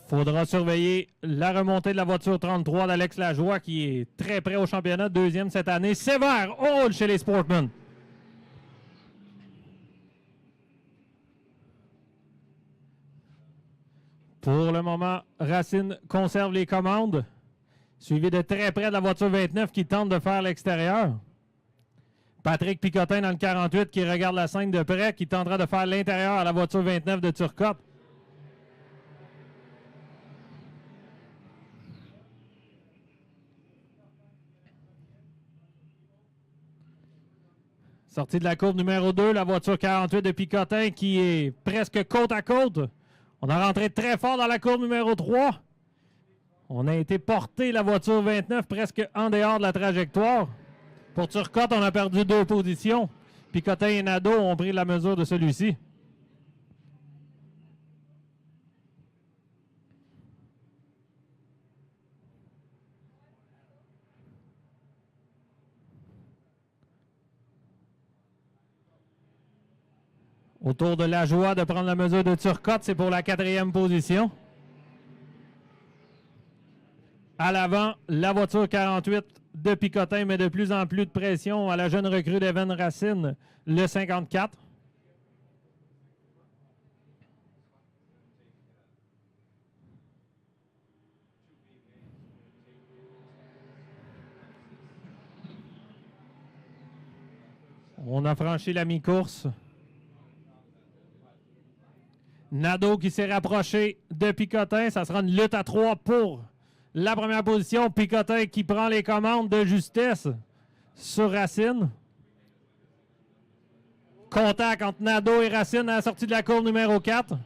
Faudra surveiller la remontée de la voiture 33 d'Alex Lajoie qui est très près au championnat, deuxième cette année. Sévère hold chez les Sportmen. Pour le moment, Racine conserve les commandes, suivi de très près de la voiture 29 qui tente de faire l'extérieur. Patrick Picotin dans le 48 qui regarde la scène de près, qui tentera de faire l'intérieur à la voiture 29 de Turcotte. Sortie de la courbe numéro 2, la voiture 48 de Picotin qui est presque côte à côte. On a rentré très fort dans la courbe numéro 3. On a été porté la voiture 29 presque en dehors de la trajectoire. Pour Turcotte, on a perdu 2 positions. Picotin et Nadeau ont pris la mesure de celui-ci. Autour de Lajoie de prendre la mesure de Turcotte, c'est pour la 4e position. À l'avant, la voiture 48 de Picotin met de plus en plus de pression à la jeune recrue d'Evan Racine, le 54. On a franchi la mi-course. Nadeau qui s'est rapproché de Picotin. Ça sera une lutte à 3 pour la première position. Picotin qui prend les commandes de justesse sur Racine. Contact entre Nadeau et Racine à la sortie de la courbe numéro 4.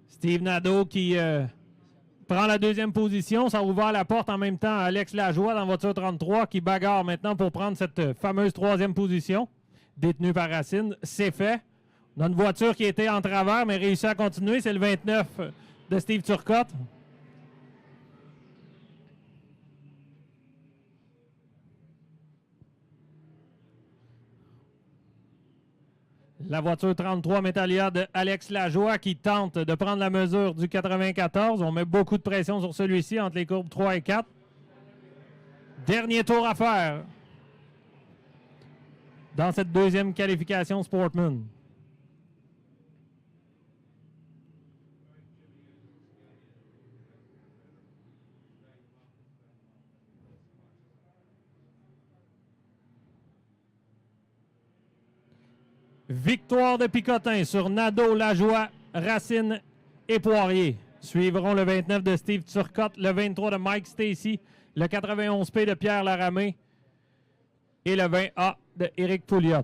Steve Nadeau qui prend la 2e position. Ça a ouvert la porte en même temps à Alex Lajoie dans la voiture 33 qui bagarre maintenant pour prendre cette fameuse 3e position. Détenu par Racine, c'est fait. On a une voiture qui était en travers, mais réussit à continuer. C'est le 29 de Steve Turcotte. La voiture 33 Métallia de Alex Lajoie qui tente de prendre la mesure du 94. On met beaucoup de pression sur celui-ci entre les courbes 3 et 4. Dernier tour à faire dans cette 2e qualification Sportman. Victoire de Picotin sur Nadeau, Lajoie, Racine et Poirier. Suivront le 29 de Steve Turcotte, le 23 de Mike Stacy, le 91P de Pierre Laramé et le 20A de Éric Pouliot.